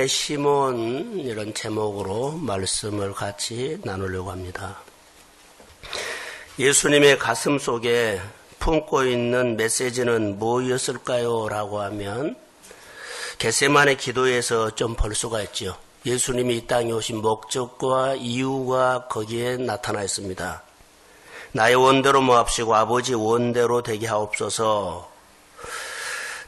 시몬 이런 제목으로 말씀을 같이 나누려고 합니다. 예수님의 가슴 속에 품고 있는 메시지는 뭐였을까요? 라고 하면 겟세마네 기도에서 좀 볼 수가 있죠. 예수님이 이 땅에 오신 목적과 이유가 거기에 나타나 있습니다. 나의 원대로 모합시고 아버지 원대로 되게 하옵소서.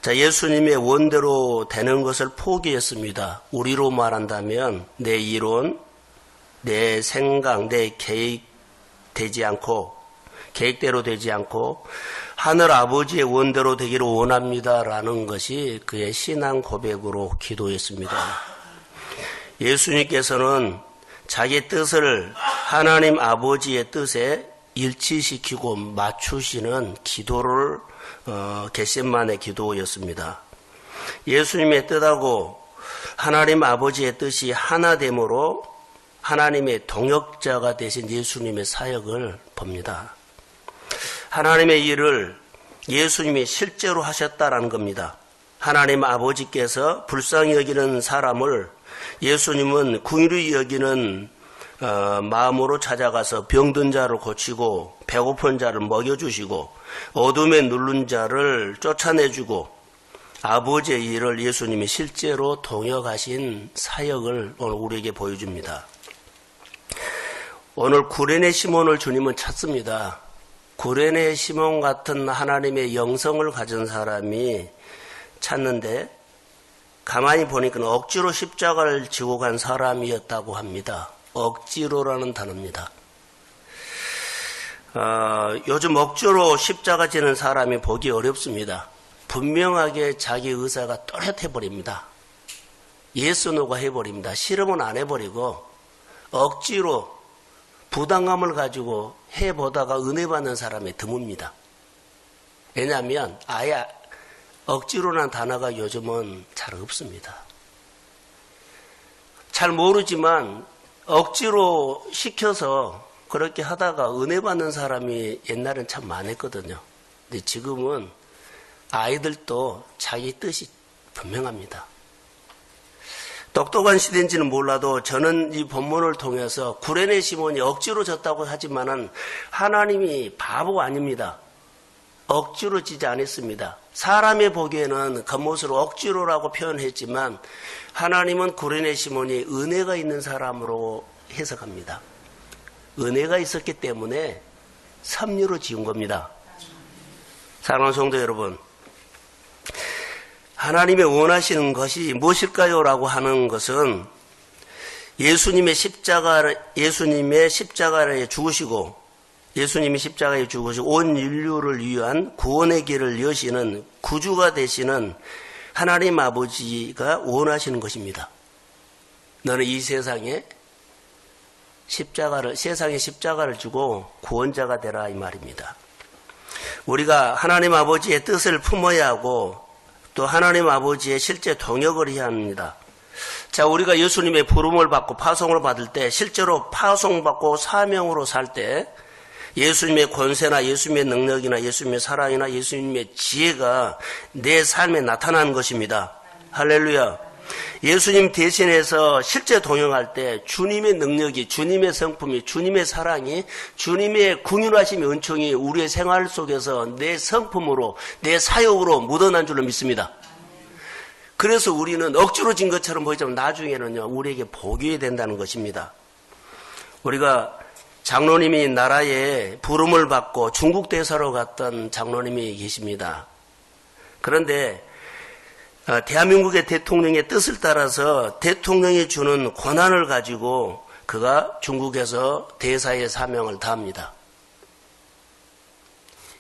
자, 예수님의 원대로 되는 것을 포기했습니다. 우리로 말한다면 내 이론, 내 생각, 내 계획 되지 않고 계획대로 되지 않고 하늘 아버지의 원대로 되기를 원합니다라는 것이 그의 신앙 고백으로 기도했습니다. 예수님께서는 자기 뜻을 하나님 아버지의 뜻에 일치시키고 맞추시는 기도를 겟세마네 기도였습니다. 예수님의 뜻하고 하나님 아버지의 뜻이 하나됨으로 하나님의 동역자가 되신 예수님의 사역을 봅니다. 하나님의 일을 예수님이 실제로 하셨다라는 겁니다. 하나님 아버지께서 불쌍히 여기는 사람을 예수님은 긍휼히 여기는 마음으로 찾아가서 병든 자를 고치고 배고픈 자를 먹여주시고 어둠에 누른 자를 쫓아내주고 아버지의 일을 예수님이 실제로 동역하신 사역을 오늘 우리에게 보여줍니다. 오늘 구레네 시몬을 주님은 찾습니다. 구레네 시몬 같은 하나님의 영성을 가진 사람이 찾는데 가만히 보니까 억지로 십자가를 지고 간 사람이었다고 합니다. 억지로라는 단어입니다. 요즘 억지로 십자가 지는 사람이 보기 어렵습니다. 분명하게 자기 의사가 또렷해버립니다. 예스노가 해버립니다. 싫으면 안 해버리고 억지로 부담감을 가지고 해보다가 은혜 받는 사람이 드뭅니다. 왜냐하면 아예 억지로라는 단어가 요즘은 잘 없습니다. 잘 모르지만 억지로 시켜서 그렇게 하다가 은혜 받는 사람이 옛날엔 참 많았거든요. 근데 지금은 아이들도 자기 뜻이 분명합니다. 똑똑한 시대인지는 몰라도 저는 이 본문을 통해서 구레네 시몬이 억지로 졌다고 하지만은 하나님이 바보가 아닙니다. 억지로 지지 않았습니다. 사람이 보기에는 겉모습으로 억지로라고 표현했지만 하나님은 구레네 시몬이 은혜가 있는 사람으로 해석합니다. 은혜가 있었기 때문에 섭리로 지은 겁니다. 사랑하는 성도 여러분, 하나님의 원하시는 것이 무엇일까요? 라고 하는 것은 예수님이 십자가에 죽으시고 온 인류를 위한 구원의 길을 여시는 구주가 되시는 하나님 아버지가 원하시는 것입니다. 너는 이 세상에 십자가를 주고 구원자가 되라 이 말입니다. 우리가 하나님 아버지의 뜻을 품어야 하고 또 하나님 아버지의 실제 동역을 해야 합니다. 자, 우리가 예수님의 부름을 받고 파송을 받을 때 실제로 파송받고 사명으로 살 때 예수님의 권세나 예수님의 능력이나 예수님의 사랑이나 예수님의 지혜가 내 삶에 나타나는 것입니다. 할렐루야. 예수님 대신해서 실제 동역할 때 주님의 능력이, 주님의 성품이, 주님의 사랑이, 주님의 긍휼하심의 은총이 우리의 생활 속에서 내 성품으로, 내 사역으로 묻어난 줄로 믿습니다. 그래서 우리는 억지로 진 것처럼 보이지만 나중에는요, 우리에게 복이 된다는 것입니다. 우리가 장로님이 나라에 부름을 받고 중국 대사로 갔던 장로님이 계십니다. 그런데 대한민국의 대통령의 뜻을 따라서 대통령이 주는 권한을 가지고 그가 중국에서 대사의 사명을 다합니다.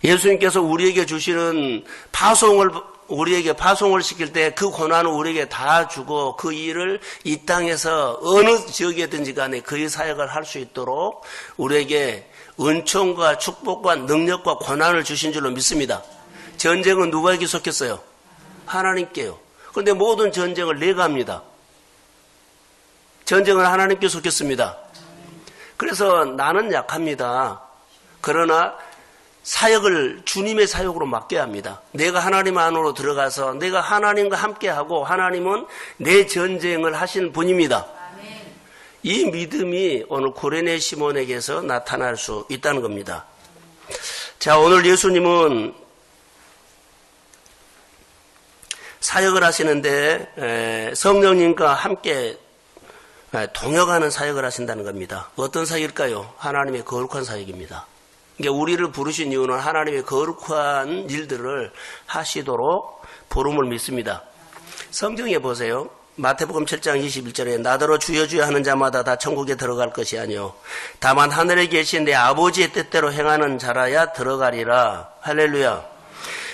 예수님께서 우리에게 주시는 우리에게 파송을 시킬 때 그 권한을 우리에게 다 주고 그 일을 이 땅에서 어느 지역이든지 간에 그의 사역을 할 수 있도록 우리에게 은총과 축복과 능력과 권한을 주신 줄로 믿습니다. 전쟁은 누구에게 속했어요? 하나님께요. 그런데 모든 전쟁을 내가 합니다. 전쟁을 하나님께 속했습니다. 그래서 나는 약합니다. 그러나 사역을 주님의 사역으로 맡겨야 합니다. 내가 하나님 안으로 들어가서 내가 하나님과 함께하고 하나님은 내 전쟁을 하신 분입니다. 이 믿음이 오늘 구레네 시몬에게서 나타날 수 있다는 겁니다. 자, 오늘 예수님은 사역을 하시는데 성령님과 함께 동역하는 사역을 하신다는 겁니다. 어떤 사역일까요? 하나님의 거룩한 사역입니다. 그러니까 우리를 부르신 이유는 하나님의 거룩한 일들을 하시도록 부름을 믿습니다. 성경에 보세요. 마태복음 7장 21절에 나더러 주여 주여 하는 자마다 다 천국에 들어갈 것이 아니요 다만 하늘에 계신 내 아버지의 뜻대로 행하는 자라야 들어가리라. 할렐루야.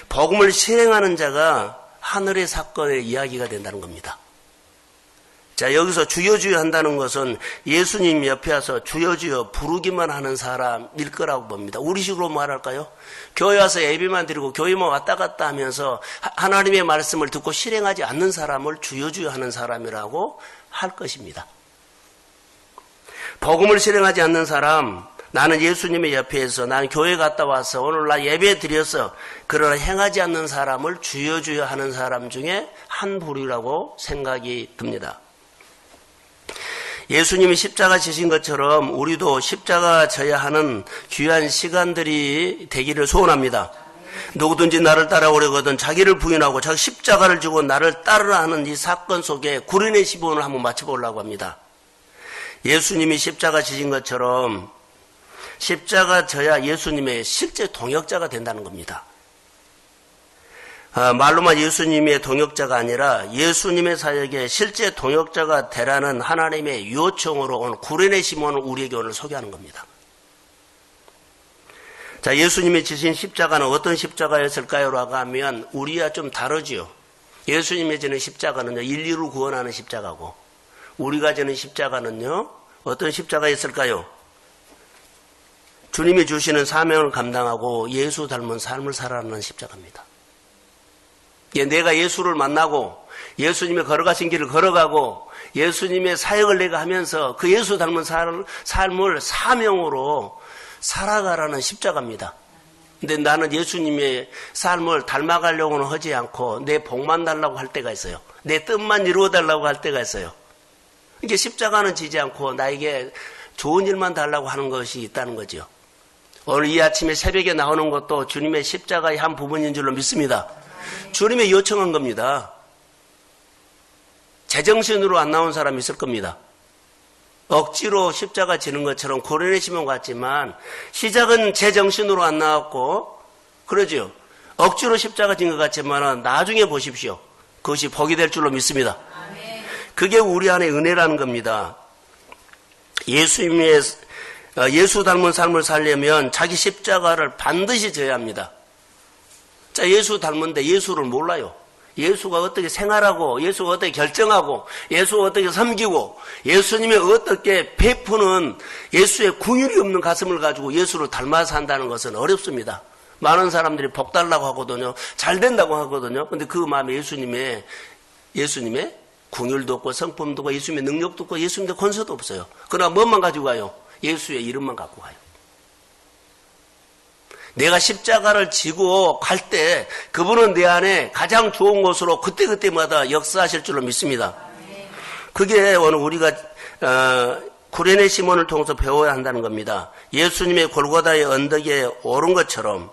복음을 실행하는 자가 하늘의 사건의 이야기가 된다는 겁니다. 자, 여기서 주여 주여 한다는 것은 예수님 옆에 와서 주여 주여 부르기만 하는 사람일 거라고 봅니다. 우리식으로 말할까요? 교회 와서 예배만 드리고 교회만 왔다 갔다 하면서 하나님의 말씀을 듣고 실행하지 않는 사람을 주여 주여 하는 사람이라고 할 것입니다. 복음을 실행하지 않는 사람, 나는 예수님의 옆에서 나는 교회 갔다 와서 오늘 나 예배 드려서 그러나 행하지 않는 사람을 주여 주여 하는 사람 중에 한 부류라고 생각이 듭니다. 예수님이 십자가 지신 것처럼 우리도 십자가 져야 하는 귀한 시간들이 되기를 소원합니다. 누구든지 나를 따라오려거든 자기를 부인하고 자기 십자가를 지고 나를 따르라 하는 이 사건 속에 구레네 시몬을 한번 맞춰보려고 합니다. 예수님이 십자가 지신 것처럼 십자가 져야 예수님의 실제 동역자가 된다는 겁니다. 말로만 예수님의 동역자가 아니라 예수님의 사역에 실제 동역자가 되라는 하나님의 요청으로 오늘 구레네 시몬을 우리에게 오늘 소개하는 겁니다. 자, 예수님이 지신 십자가는 어떤 십자가였을까요? 라고 하면 우리와 좀 다르지요. 예수님이 지는 십자가는요, 인류를 구원하는 십자가고 우리가 지는 십자가는요, 어떤 십자가였을까요? 주님이 주시는 사명을 감당하고 예수 닮은 삶을 살아가는 십자가입니다. 내가 예수를 만나고 예수님의 걸어가신 길을 걸어가고 예수님의 사역을 내가 하면서 그 예수 닮은 삶을 사명으로 살아가라는 십자가입니다. 근데 나는 예수님의 삶을 닮아가려고는 하지 않고 내 복만 달라고 할 때가 있어요. 내 뜻만 이루어달라고 할 때가 있어요. 이게 십자가는 지지 않고 나에게 좋은 일만 달라고 하는 것이 있다는 거죠. 오늘 이 아침에 새벽에 나오는 것도 주님의 십자가의 한 부분인 줄로 믿습니다. 주님의 요청한 겁니다. 제정신으로 안 나온 사람이 있을 겁니다. 억지로 십자가 지는 것처럼 구레네 시몬 같지만 시작은 제정신으로 안 나왔고 그러죠. 억지로 십자가 진 것 같지만 나중에 보십시오. 그것이 복이 될 줄로 믿습니다. 그게 우리 안에 은혜라는 겁니다. 예수 닮은 삶을 살려면 자기 십자가를 반드시 져야 합니다. 자, 예수 닮은데 예수를 몰라요. 예수가 어떻게 생활하고 예수가 어떻게 결정하고 예수가 어떻게 섬기고 예수님이 어떻게 베푸는 예수의 궁율이 없는 가슴을 가지고 예수를 닮아서 산다는 것은 어렵습니다. 많은 사람들이 복 달라고 하거든요. 잘 된다고 하거든요. 근데 그 마음에 예수님의 궁율도 없고 성품도 없고 예수님의 능력도 없고 예수님의 권세도 없어요. 그러나 뭐만 가지고 가요? 예수의 이름만 갖고 가요. 내가 십자가를 지고 갈 때 그분은 내 안에 가장 좋은 곳으로 그때그때마다 역사하실 줄로 믿습니다. 그게 오늘 우리가 구레네 시몬을 통해서 배워야 한다는 겁니다. 예수님의 골고다의 언덕에 오른 것처럼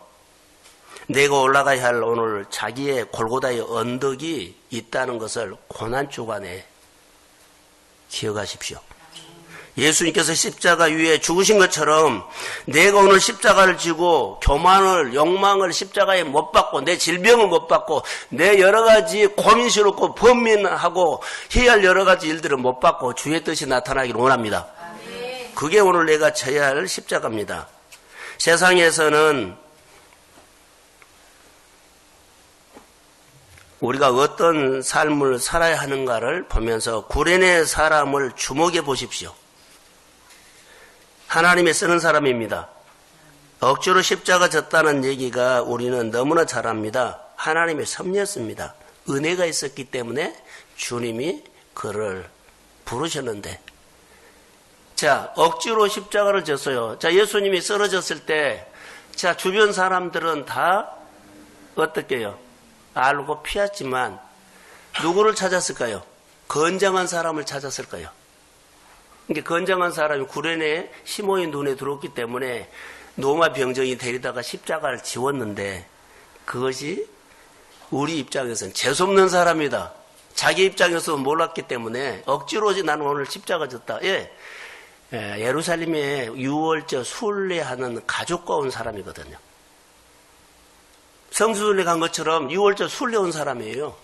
내가 올라가야 할 오늘 자기의 골고다의 언덕이 있다는 것을 고난주간에 기억하십시오. 예수님께서 십자가 위에 죽으신 것처럼 내가 오늘 십자가를 지고 교만을, 욕망을 십자가에 못 받고 내 질병을 못 받고 내 여러 가지 고민스럽고 번민하고 해야 할 여러 가지 일들을 못 받고 주의 뜻이 나타나기를 원합니다. 그게 오늘 내가 져야 할 십자가입니다. 세상에서는 우리가 어떤 삶을 살아야 하는가를 보면서 구레네 사람을 주목해 보십시오. 하나님이 쓰는 사람입니다. 억지로 십자가 졌다는 얘기가 우리는 너무나 잘 압니다. 하나님의 섭리였습니다. 은혜가 있었기 때문에 주님이 그를 부르셨는데 자, 억지로 십자가를 졌어요. 자, 예수님이 쓰러졌을 때 자, 주변 사람들은 다 어떻게요? 알고 피했지만 누구를 찾았을까요? 건장한 사람을 찾았을까요? 그러니까 건장한 사람이 구레네 시몬의 눈에 들어왔기 때문에 노마 병정이 데리다가 십자가를 지웠는데 그것이 우리 입장에서는 재수없는 사람이다. 자기 입장에서 몰랐기 때문에 억지로 나는 오늘 십자가 졌다. 예. 예루살렘에 유월절 순례하는 가족과 온 사람이거든요. 성수순례 간 것처럼 유월절 순례 온 사람이에요.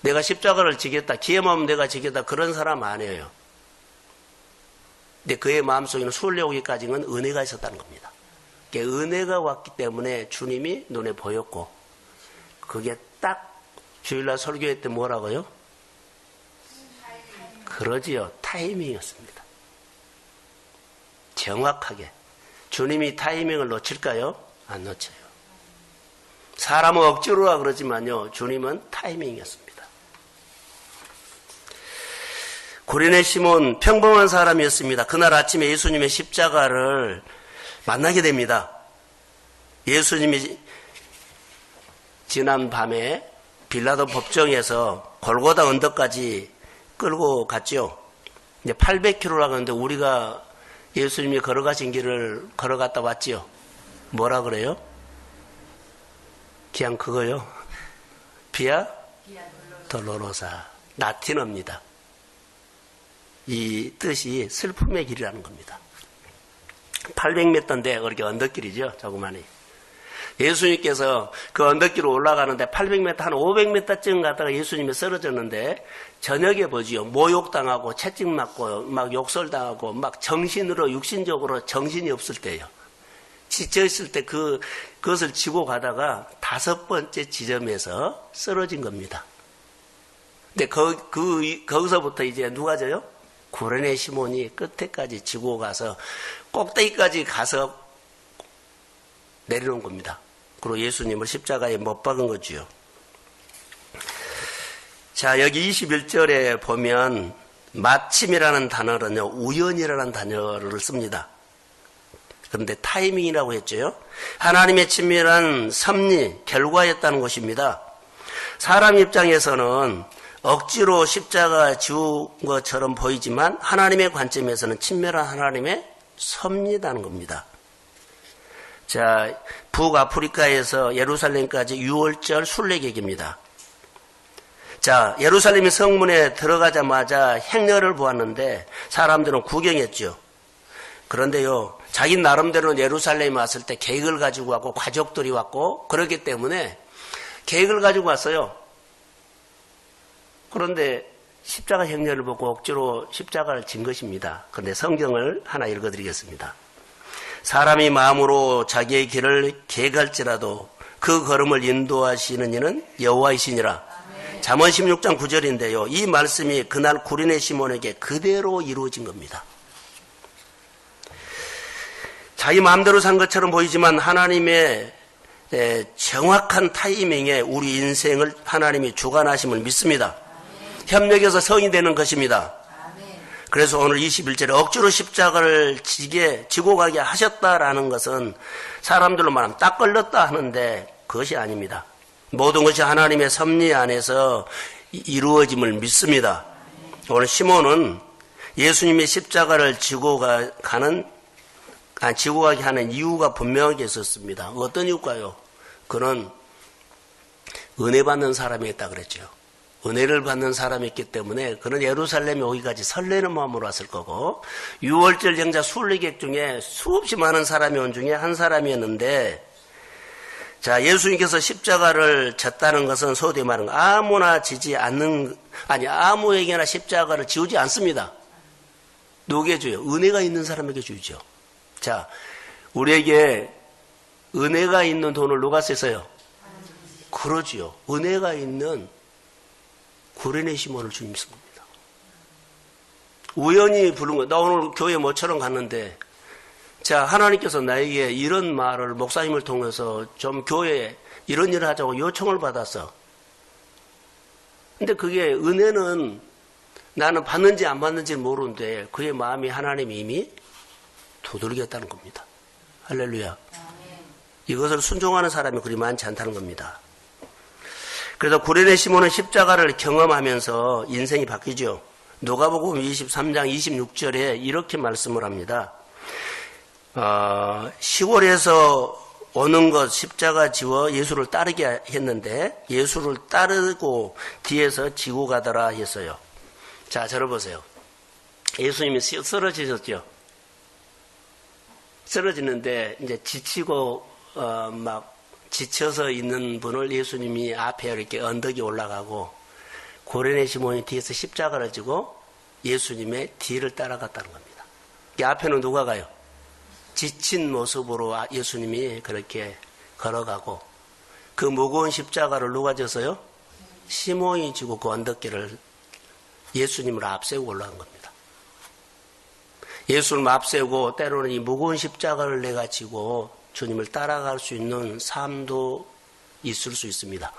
내가 십자가를 지겠다, 기회만 하면 내가 지겠다, 그런 사람 아니에요. 근데 그의 마음속에는 순례 오기까지는 은혜가 있었다는 겁니다. 은혜가 왔기 때문에 주님이 눈에 보였고, 그게 딱 주일날 설교회 때 뭐라고요? 그러지요. 타이밍이었습니다. 정확하게. 주님이 타이밍을 놓칠까요? 안 놓쳐요. 사람은 억지로라 그러지만요, 주님은 타이밍이었습니다. 구레네 시몬 평범한 사람이었습니다. 그날 아침에 예수님의 십자가를 만나게 됩니다. 예수님이 지난 밤에 빌라도 법정에서 골고다 언덕까지 끌고 갔죠. 이제 800km라고 하는데 우리가 예수님이 걸어가신 길을 걸어갔다 왔지요. 뭐라 그래요? 그냥 그거요. 비아 돌로로사. 라틴어입니다. 이 뜻이 슬픔의 길이라는 겁니다. 800m인데 그렇게 언덕길이죠. 조그마니. 예수님께서 그 언덕길로 올라가는데 800m, 한 500m쯤 갔다가 예수님이 쓰러졌는데 저녁에 보지요. 모욕당하고 채찍맞고 막 욕설당하고 막 정신으로 육신적으로 정신이 없을 때예요. 지쳐있을 때 그것을 지고 가다가 5번째 지점에서 쓰러진 겁니다. 근데 거기서부터 이제 누가 져요? 구레네 시몬이 끝에까지 지고 가서 꼭대기까지 가서 내려놓은 겁니다. 그리고 예수님을 십자가에 못 박은 거지요. 자, 여기 21절에 보면 마침이라는 단어는요, 우연이라는 단어를 씁니다. 그런데 타이밍이라고 했죠. 하나님의 친밀한 섭리, 결과였다는 것입니다. 사람 입장에서는 억지로 십자가 지운 것처럼 보이지만 하나님의 관점에서는 친밀한 하나님의 섭리라는 겁니다. 자, 북아프리카에서 예루살렘까지 6월절 순례객입니다. 자, 예루살렘 성문에 들어가자마자 행렬을 보았는데 사람들은 구경했죠. 그런데요, 자기 나름대로는 예루살렘에 왔을 때 계획을 가지고 왔고 가족들이 왔고 그렇기 때문에 계획을 가지고 왔어요. 그런데 십자가 행렬을 보고 억지로 십자가를 진 것입니다. 그런데 성경을 하나 읽어드리겠습니다. 사람이 마음으로 자기의 길을 계획할지라도 그 걸음을 인도하시는 이는 여호와이시니라. 잠언 16장 9절인데요. 이 말씀이 그날 구레네 시몬에게 그대로 이루어진 겁니다. 자기 마음대로 산 것처럼 보이지만 하나님의 정확한 타이밍에 우리 인생을 하나님이 주관하심을 믿습니다. 협력해서 성이 되는 것입니다. 그래서 오늘 21절에 억지로 십자가를 지고 가게 하셨다라는 것은 사람들로 말하면 딱 걸렸다 하는데 그것이 아닙니다. 모든 것이 하나님의 섭리 안에서 이루어짐을 믿습니다. 오늘 시몬은 예수님의 십자가를 지고 가게 하는 이유가 분명하게 있었습니다. 어떤 이유일까요? 그는 은혜 받는 사람이었다 그랬죠. 은혜를 받는 사람이었기 때문에 그는 예루살렘에 오기까지 설레는 마음으로 왔을 거고 6월절 영자 순례객 중에 수없이 많은 사람이 온 중에 한 사람이었는데 자, 예수님께서 십자가를 졌다는 것은 소위 말하는 아무나 지지 않는 아무에게나 십자가를 지우지 않습니다. 누구에게 줘요? 은혜가 있는 사람에게 주죠. 자, 우리에게 은혜가 있는 돈을 누가 쓰세요? 그러지요. 은혜가 있는 구레네 시몬을 주님 쓴 겁니다. 우연히 부른 거예요. 나 오늘 교회 모처럼 갔는데 자, 하나님께서 나에게 이런 말을 목사님을 통해서 좀 교회에 이런 일을 하자고 요청을 받았어. 근데 그게 은혜는 나는 받는지 안 받는지 모르는데 그의 마음이 하나님이 이미 두들겼다는 겁니다. 할렐루야. 이것을 순종하는 사람이 그리 많지 않다는 겁니다. 그래서 구레네 시몬은 십자가를 경험하면서 인생이 바뀌죠. 누가복음 23장 26절에 이렇게 말씀을 합니다. 시골에서 오는 것 십자가 지워 예수를 따르게 했는데 예수를 따르고 뒤에서 지고 가더라 했어요. 자, 저를 보세요. 예수님이 쓰러지셨죠. 쓰러지는데 이제 지치고 막 지쳐서 있는 분을 예수님이 앞에 이렇게 언덕에 올라가고 고레네 시몬이 뒤에서 십자가를 지고 예수님의 뒤를 따라갔다는 겁니다. 이 앞에는 누가 가요? 지친 모습으로 예수님이 그렇게 걸어가고 그 무거운 십자가를 누가 졌어요? 시몬이 지고 그 언덕길을 예수님을 앞세우고 올라간 겁니다. 예수를 앞세우고 때로는 이 무거운 십자가를 내가 지고 주님을 따라갈 수 있는 삶도 있을 수 있습니다.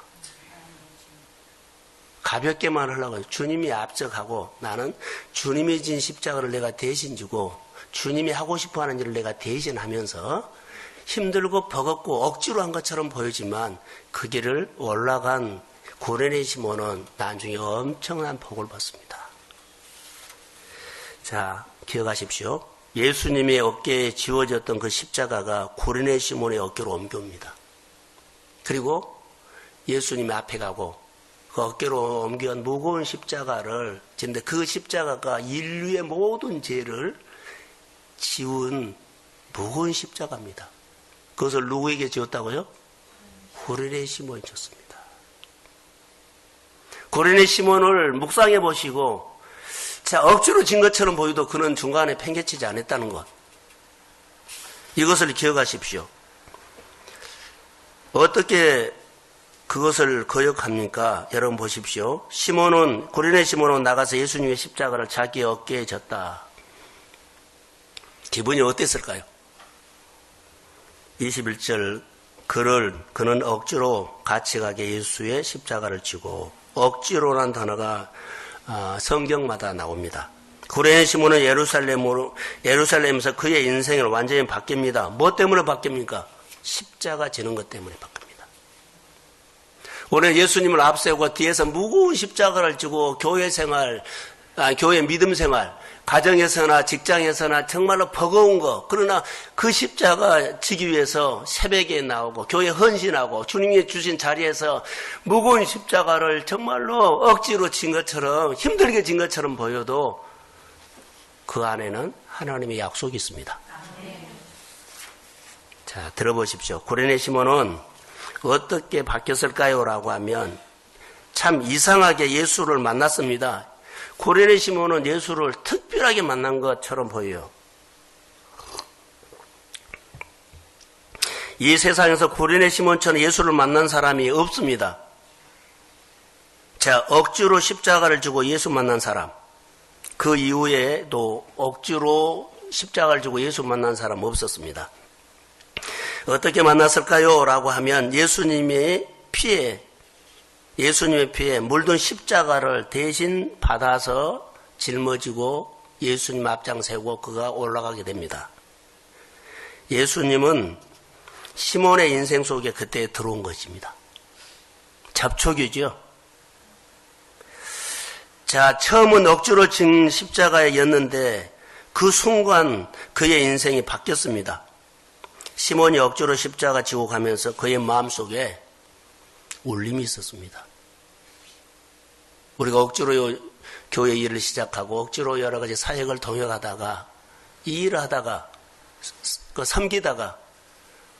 가볍게만 하려고 해요. 주님이 앞서가고 나는 주님이 진 십자가를 내가 대신 지고 주님이 하고 싶어하는 일을 내가 대신 하면서 힘들고 버겁고 억지로 한 것처럼 보이지만 그 길을 올라간 고레네 시몬은 나중에 엄청난 복을 받습니다. 자, 기억하십시오. 예수님의 어깨에 지워졌던 그 십자가가 고레네 시몬의 어깨로 옮겨옵니다. 그리고 예수님의 앞에 가고 그 어깨로 옮겨온 무거운 십자가를 지는데 그 십자가가 인류의 모든 죄를 지운 무거운 십자가입니다. 그것을 누구에게 지었다고요? 고레네 시몬이 졌습니다. 고레네 시몬을 묵상해 보시고 자, 억지로 진 것처럼 보여도 그는 중간에 팽개치지 않았다는 것. 이것을 기억하십시오. 어떻게 그것을 거역합니까? 여러분 보십시오. 고레네 시몬은 나가서 예수님의 십자가를 자기 어깨에 졌다. 기분이 어땠을까요? 21절 그는 억지로 같이 가게 예수의 십자가를 지고 억지로란 단어가 성경마다 나옵니다. 고레네 시몬은 예루살렘에서 그의 인생을 완전히 바뀝니다. 뭐 때문에 바뀝니까? 십자가 지는 것 때문에 바뀝니다. 오늘 예수님을 앞세우고 뒤에서 무거운 십자가를 지고 교회 믿음 생활, 가정에서나 직장에서나 정말로 버거운 거, 그러나 그 십자가 지기 위해서 새벽에 나오고 교회 헌신하고 주님이 주신 자리에서 무거운 십자가를 정말로 억지로 진 것처럼 힘들게 진 것처럼 보여도 그 안에는 하나님의 약속이 있습니다. 자, 들어보십시오. 고레네 시몬은 어떻게 바뀌었을까요? 라고 하면 참 이상하게 예수를 만났습니다. 고레네 시몬은 예수를 특별하게 만난 것처럼 보여요. 이 세상에서 고레네 시몬처럼 예수를 만난 사람이 없습니다. 자, 억지로 십자가를 지고 예수 만난 사람, 그 이후에도 억지로 십자가를 지고 예수 만난 사람 없었습니다. 어떻게 만났을까요? 라고 하면 예수님의 피에 물든 십자가를 대신 받아서 짊어지고 예수님 앞장 세우고 그가 올라가게 됩니다. 예수님은 시몬의 인생 속에 그때 들어온 것입니다. 접촉이죠. 자, 처음은 억지로 진 십자가였는데 그 순간 그의 인생이 바뀌었습니다. 시몬이 억지로 십자가 지고 가면서 그의 마음속에 울림이 있었습니다. 우리가 억지로 교회 일을 시작하고 억지로 여러 가지 사역을 동역하다가 이 일을 하다가 섬기다가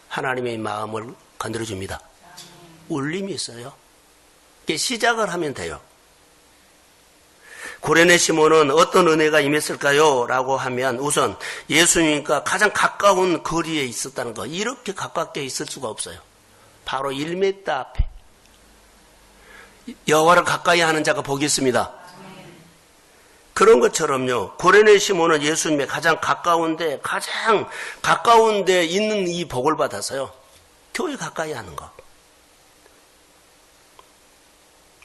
하나님의 마음을 건드려줍니다. 울림이 있어요. 이게 시작을 하면 돼요. 고레네 시몬은 어떤 은혜가 임했을까요? 라고 하면 우선 예수님과 가장 가까운 거리에 있었다는 거. 이렇게 가깝게 있을 수가 없어요. 바로 1m 앞에. 여호와를 가까이 하는 자가 복이 있습니다. 그런 것처럼요. 고레네 시몬은 예수님의 가장 가까운데 있는 이 복을 받아서요. 교회 가까이 하는 거.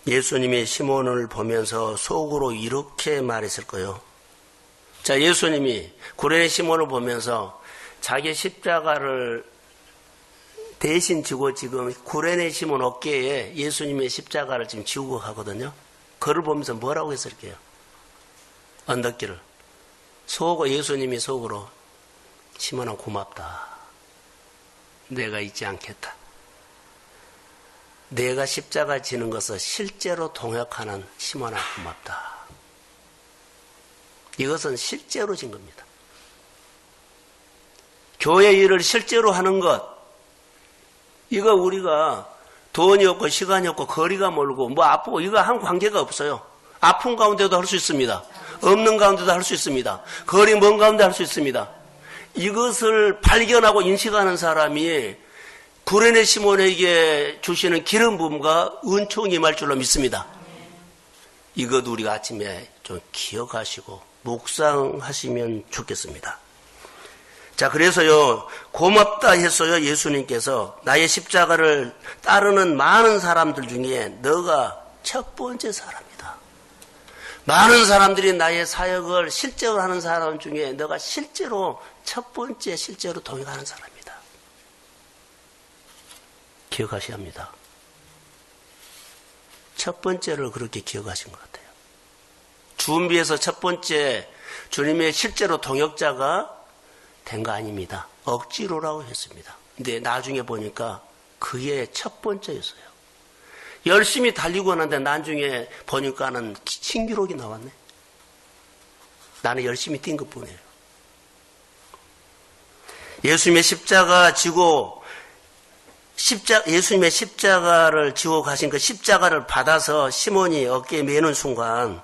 예수님이 시몬을 보면서 속으로 이렇게 말했을 거예요. 자, 예수님이 고레네 시몬을 보면서 자기 십자가를 대신 지고 지금 구레네 시몬 어깨에 예수님의 십자가를 지금 지우고 가거든요. 그를 보면서 뭐라고 했을게요? 언덕길을. 예수님이 속으로 시몬아 고맙다. 내가 잊지 않겠다. 내가 십자가 지는 것을 실제로 동역하는 시몬아 고맙다. 이것은 실제로 진 겁니다. 교회 일을 실제로 하는 것, 이거 우리가 돈이 없고 시간이 없고 거리가 멀고 뭐 아프고 이거 한 관계가 없어요. 아픈 가운데도 할 수 있습니다. 없는 가운데도 할 수 있습니다. 거리 먼 가운데 할 수 있습니다. 이것을 발견하고 인식하는 사람이 구레네 시몬에게 주시는 기름 부음과 은총이 임할 줄로 믿습니다. 이것 우리가 아침에 좀 기억하시고 묵상하시면 좋겠습니다. 자, 그래서요, 고맙다 했어요. 예수님께서 나의 십자가를 따르는 많은 사람들 중에 너가 첫 번째 사람이다. 많은 사람들이 나의 사역을 실제로 하는 사람 중에 너가 실제로 첫 번째 실제로 동행하는 사람이다. 기억하셔야 합니다. 첫 번째를 그렇게 기억하신 것 같아요. 준비해서 첫 번째 주님의 실제로 동역자가 된 거 아닙니다. 억지로라고 했습니다. 근데 나중에 보니까 그게 첫 번째였어요. 열심히 달리고 하는데 나중에 보니까는 신기록이 나왔네. 나는 열심히 뛴 것뿐이에요. 예수님의 십자가 지고 예수님의 십자가를 지고 가신 그 십자가를 받아서 시몬이 어깨에 매는 순간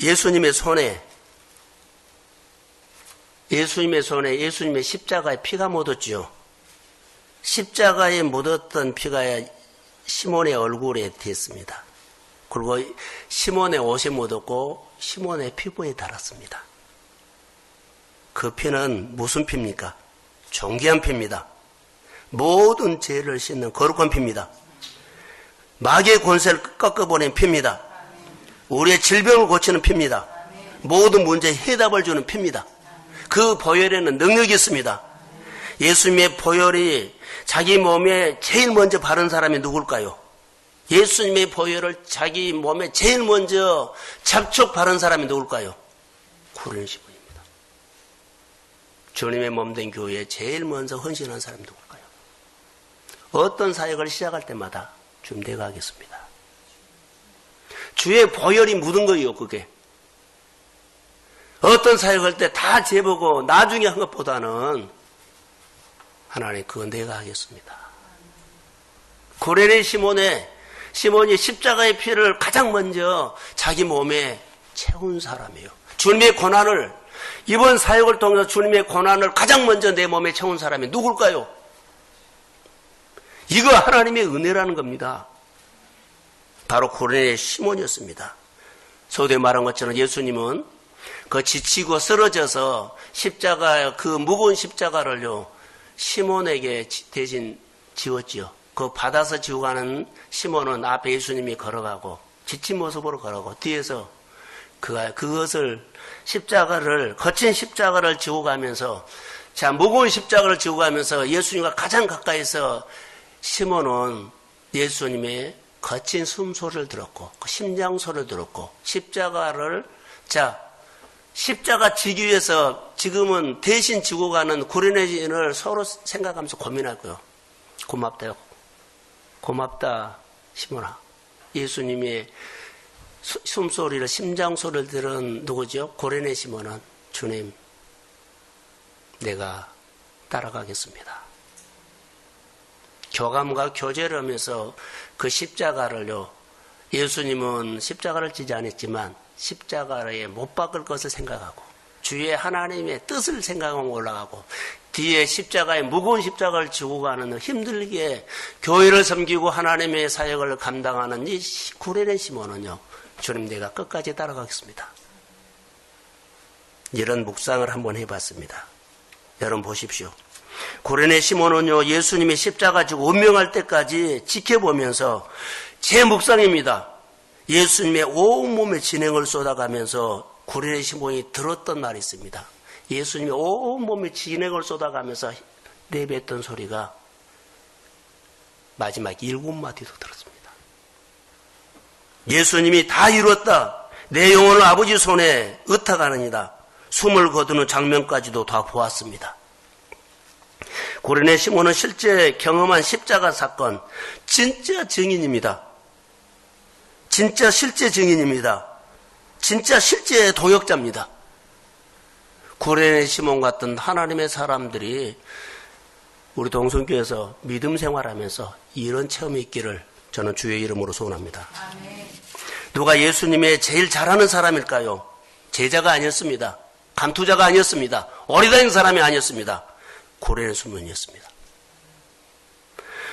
예수님의 손에 예수님의 십자가에 피가 묻었죠. 십자가에 묻었던 피가 시몬의 얼굴에 댔습니다. 그리고 시몬의 옷에 묻었고 시몬의 피부에 닿았습니다. 그 피는 무슨 피입니까? 존귀한 피입니다. 모든 죄를 씻는 거룩한 피입니다. 마귀의 권세를 꺾어버리는 피입니다. 우리의 질병을 고치는 피입니다. 모든 문제에 해답을 주는 피입니다. 그 보혈에는 능력이 있습니다. 예수님의 보혈이 자기 몸에 제일 먼저 바른 사람이 누굴까요? 예수님의 보혈을 자기 몸에 제일 먼저 접촉 바른 사람이 누굴까요? 구레네 시몬입니다. 주님의 몸된 교회에 제일 먼저 헌신한 사람이 누굴까요? 어떤 사역을 시작할 때마다 좀 내가 하겠습니다. 주의 보혈이 묻은 거예요, 그게. 어떤 사역할 때 다 재보고 나중에 한 것보다는 하나님 그건 내가 하겠습니다. 구레네 시몬이 십자가의 피를 가장 먼저 자기 몸에 채운 사람이에요. 주님의 고난을 이번 사역을 통해서 주님의 고난을 가장 먼저 내 몸에 채운 사람이 누굴까요? 이거 하나님의 은혜라는 겁니다. 바로 구레네 시몬이었습니다. 서두에 말한 것처럼 예수님은 그 지치고 쓰러져서 그 무거운 십자가를요, 시몬에게 대신 지웠지요. 그 받아서 지고 가는 시몬은 앞에 예수님이 걸어가고, 지친 모습으로 걸어가고, 뒤에서 그것을 거친 십자가를 지고 가면서, 무거운 십자가를 지고 가면서 예수님과 가장 가까이서 시몬은 예수님의 거친 숨소리를 들었고, 그 심장 소리를 들었고, 십자가 지기 위해서 지금은 대신 지고 가는 구레네인을 서로 생각하면서 고민하고요. 고맙다요. 고맙다, 시몬아. 예수님의 숨소리를, 심장 소리를 들은 누구죠? 구레네 시몬은 주님, 내가 따라가겠습니다. 교감과 교제를 하면서 그 십자가를요, 예수님은 십자가를 지지 않았지만 십자가에 못 박을 것을 생각하고 주의 하나님의 뜻을 생각하고 올라가고 뒤에 십자가에 무거운 십자가를 지고 가는 힘들게 교회를 섬기고 하나님의 사역을 감당하는 이 구레네 시몬은요, 주님 내가 끝까지 따라가겠습니다. 이런 묵상을 한번 해봤습니다. 여러분 보십시오. 구레네 시몬은요, 예수님이 십자가 지고 운명할 때까지 지켜보면서 제 묵상입니다. 예수님의 온몸에 진행을 쏟아가면서 구레네 시몬이 들었던 말이 있습니다. 예수님이 온몸에 진액을 쏟아가면서 내뱉던 소리가 마지막 7마디도 들었습니다. 예수님이 다 이뤘다. 내 영혼을 아버지 손에 의탁하느니라. 숨을 거두는 장면까지도 다 보았습니다. 구레네 시몬은 실제 경험한 십자가 사건 진짜 증인입니다. 진짜 실제 증인입니다. 진짜 실제 동역자입니다. 구레네 시몬 같은 하나님의 사람들이 우리 동성교에서 믿음 생활하면서 이런 체험이 있기를 저는 주의 이름으로 소원합니다. 아멘. 누가 예수님의 제일 잘하는 사람일까요? 제자가 아니었습니다. 감투자가 아니었습니다. 어리다닌 사람이 아니었습니다. 구레네 시몬이었습니다.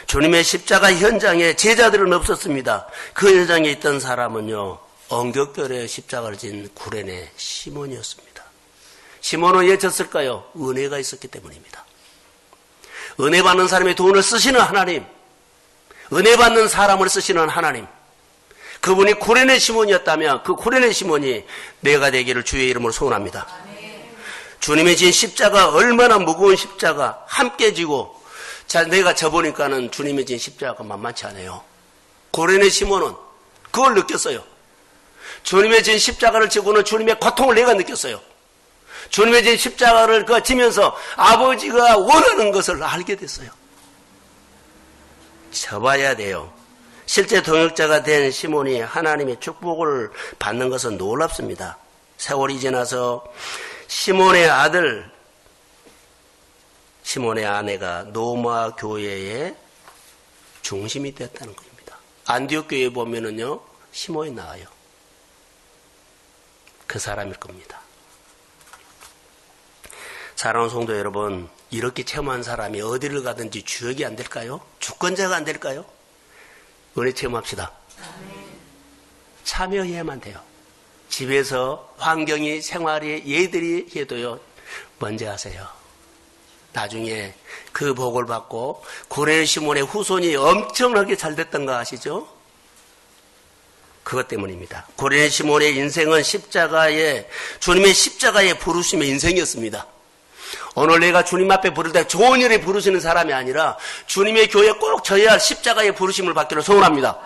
주님의 십자가 현장에 제자들은 없었습니다. 그 현장에 있던 사람은요, 엉격결에 십자가를 진 구레네 시몬이었습니다. 시몬은 왜 졌을까요? 은혜가 있었기 때문입니다. 은혜 받는 사람의 돈을 쓰시는 하나님, 은혜 받는 사람을 쓰시는 하나님, 그분이 구레네 시몬이었다면 그 구레네 시몬이 내가 되기를 주의 이름으로 소원합니다. 주님의 진 십자가 얼마나 무거운 십자가 함께 지고, 자, 내가 져보니까는 주님의 진 십자가가 만만치 않아요. 구레네 시몬은 그걸 느꼈어요. 주님의 진 십자가를 지고는 주님의 고통을 내가 느꼈어요. 주님의 진 십자가를 지면서 아버지가 원하는 것을 알게 됐어요. 져봐야 돼요. 실제 동역자가 된 시몬이 하나님의 축복을 받는 것은 놀랍습니다. 세월이 지나서 시몬의 아들, 시몬의 아내가 노마 교회의 중심이 됐다는 겁니다. 안디옥 교회에 보면은요, 시몬이 나와요. 그 사람일 겁니다. 사랑하는 성도 여러분, 이렇게 체험한 사람이 어디를 가든지 주역이 안 될까요? 주권자가 안 될까요? 은혜 체험합시다. 참여해야만 돼요. 집에서 환경이 생활이 얘들이 해도요, 먼저 하세요. 나중에 그 복을 받고 구레네 시몬의 후손이 엄청나게 잘 됐던 거 아시죠? 그것 때문입니다. 구레네 시몬의 인생은 주님의 십자가의 부르심의 인생이었습니다. 오늘 내가 주님 앞에 부를 때 좋은 일에 부르시는 사람이 아니라 주님의 교회에 꼭 져야 할 십자가의 부르심을 받기를 소원합니다.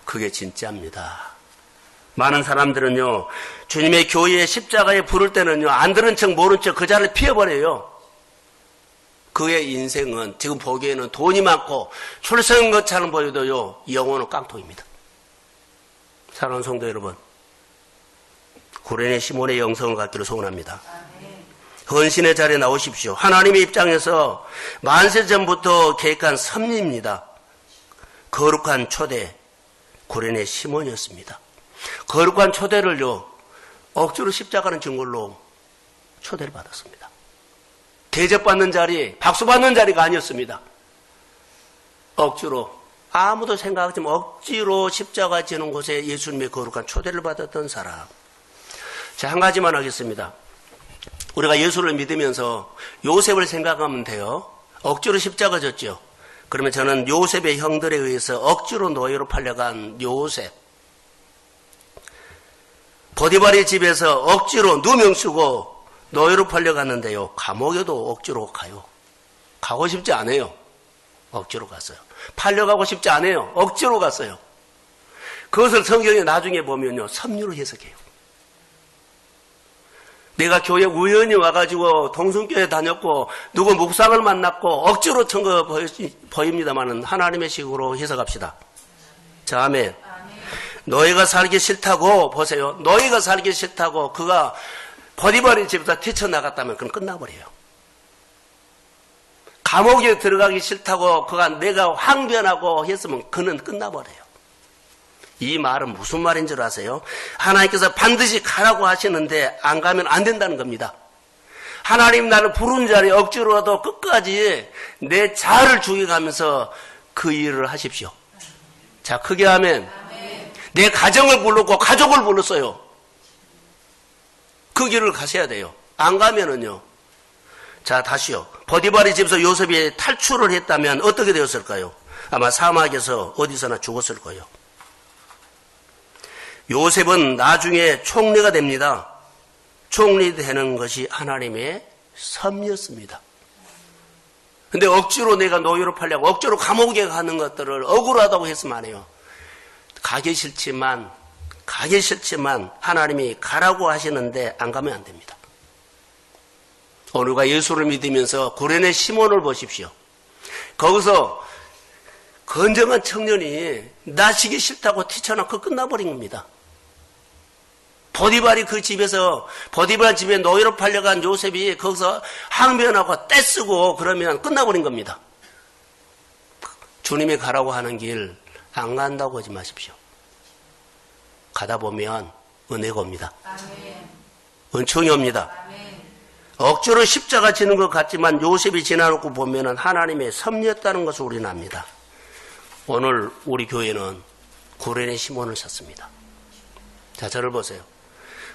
그게 진짜입니다. 많은 사람들은요, 주님의 교회에 십자가에 부를 때는요, 안 들은 척 모른 척 그 자리를 피해버려요. 그의 인생은 지금 보기에는 돈이 많고 출세한 것처럼 보여도요, 영혼은 깡통입니다. 사랑하는 성도 여러분, 구레네 시몬의 영성을 갖기를 소원합니다. 헌신의 자리에 나오십시오. 하나님의 입장에서 만세 전부터 계획한 섭리입니다. 거룩한 초대, 구레네 시몬이었습니다. 거룩한 초대를요, 억지로 십자가는 증걸로 초대를 받았습니다. 대접받는 자리, 박수받는 자리가 아니었습니다. 억지로, 아무도 생각하지 마, 억지로 십자가 지는 곳에 예수님의 거룩한 초대를 받았던 사람. 자, 한 가지만 하겠습니다. 우리가 예수를 믿으면서 요셉을 생각하면 돼요. 억지로 십자가 졌죠. 그러면 저는 요셉의 형들에 의해서 억지로 노예로 팔려간 요셉, 보디발의 집에서 억지로 누명 쓰고 노예로 팔려갔는데요, 감옥에도 억지로 가요. 가고 싶지 않아요. 억지로 갔어요. 팔려가고 싶지 않아요. 억지로 갔어요. 그것을 성경에 나중에 보면요, 섭리로 해석해요. 내가 교회 우연히 와가지고 동성교회 다녔고 누구 묵상을 만났고 억지로 천 거 보입니다만은 하나님의 식으로 해석합시다. 자, 아멘. 너희가 살기 싫다고, 보세요. 너희가 살기 싫다고 그가 보디발의 집에서 뛰쳐나갔다면 그건 끝나버려요. 감옥에 들어가기 싫다고 그가 내가 항변하고 했으면 그는 끝나버려요. 이 말은 무슨 말인 줄 아세요? 하나님께서 반드시 가라고 하시는데 안 가면 안 된다는 겁니다. 하나님 나를 부른 자리에 억지로라도 끝까지 내 자아를 죽여가면서 그 일을 하십시오. 자, 크게 하면 내 가정을 불렀고 가족을 불렀어요. 그 길을 가셔야 돼요. 안 가면은요. 자, 다시요. 보디발의 집에서 요셉이 탈출을 했다면 어떻게 되었을까요? 아마 사막에서 어디서나 죽었을 거예요. 요셉은 나중에 총리가 됩니다. 총리되는 것이 하나님의 섭리였습니다. 근데 억지로 내가 노예로 팔려고 억지로 감옥에 가는 것들을 억울하다고 했으면 안 해요. 가기 싫지만 하나님이 가라고 하시는데 안 가면 안 됩니다. 오늘과 예수를 믿으면서 구레네 시몬을 보십시오. 거기서 건정한 청년이 나시기 싫다고 뛰쳐나고 끝나버린 겁니다. 보디발이 그 집에서 보디발 집에 노예로 팔려간 요셉이 거기서 항변하고 떼쓰고 그러면 끝나버린 겁니다. 주님이 가라고 하는 길 안 간다고 하지 마십시오. 가다 보면 은혜가 옵니다. 은총이 옵니다. 억지로 십자가 지는 것 같지만 요셉이 지나놓고 보면 하나님의 섭리였다는 것을 우리는 압니다. 오늘 우리 교회는 구레네 시몬을 샀습니다. 자, 저를 보세요.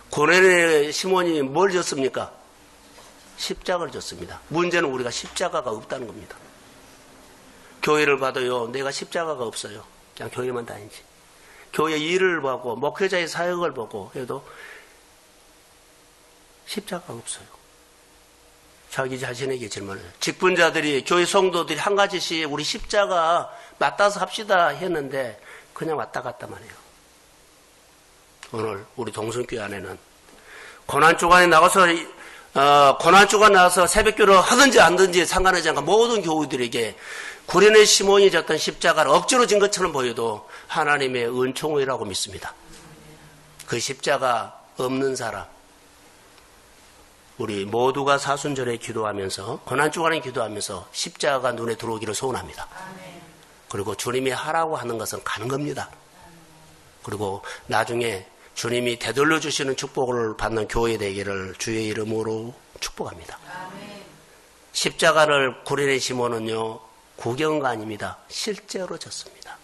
구레네 시몬이 뭘 줬습니까? 십자가를 줬습니다. 문제는 우리가 십자가가 없다는 겁니다. 교회를 봐도요, 내가 십자가가 없어요. 그냥 교회만 다니지. 교회 일을 보고 목회자의 사역을 보고 해도 십자가가 없어요. 자기 자신에게 질문해요. 직분자들이 교회 성도들이 한 가지씩 우리 십자가 맞닿아서 합시다 했는데 그냥 왔다 갔다만 해요. 오늘 우리 동성교회 안에는 고난주간에 나가서 새벽기도를 하든지 안 하든지 상관하지 않고 모든 교우들에게 구레네 시몬이 졌던 십자가를 억지로 진 것처럼 보여도 하나님의 은총이라고 믿습니다. 그 십자가 없는 사람, 우리 모두가 사순절에 기도하면서 고난주간에 기도하면서 십자가가 눈에 들어오기를 소원합니다. 그리고 주님이 하라고 하는 것은 가는 겁니다. 그리고 나중에 주님이 되돌려 주시는 축복을 받는 교회 되기를 주의 이름으로 축복합니다. 십자가를 구레네 시몬은요, 구경가 아닙니다. 실제로 졌습니다.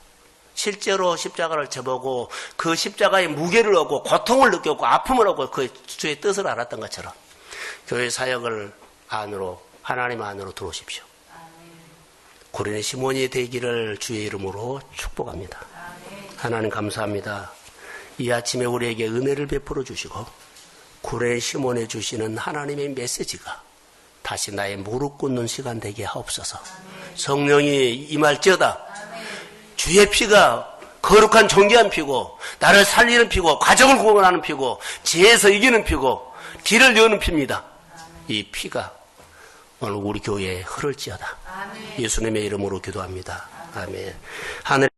실제로 십자가를 져보고 그 십자가의 무게를 얻고 고통을 느꼈고 아픔을 얻고 그 주의 뜻을 알았던 것처럼 교회 사역을 안으로, 하나님 안으로 들어오십시오. 구레네 시몬이 되기를 주의 이름으로 축복합니다. 하나님 감사합니다. 이 아침에 우리에게 은혜를 베풀어 주시고 구레네 시몬에 주시는 하나님의 메시지가 다시 나의 무릎 꿇는 시간 되게 하옵소서. 성령이 임할지어다. 주의 피가 거룩한 정결한 피고 나를 살리는 피고 가정을 구원하는 피고 지혜에서 이기는 피고 길을 여는 피입니다. 이 피가 오늘 우리 교회에 흐를지어다. 예수님의 이름으로 기도합니다. 아멘. 하늘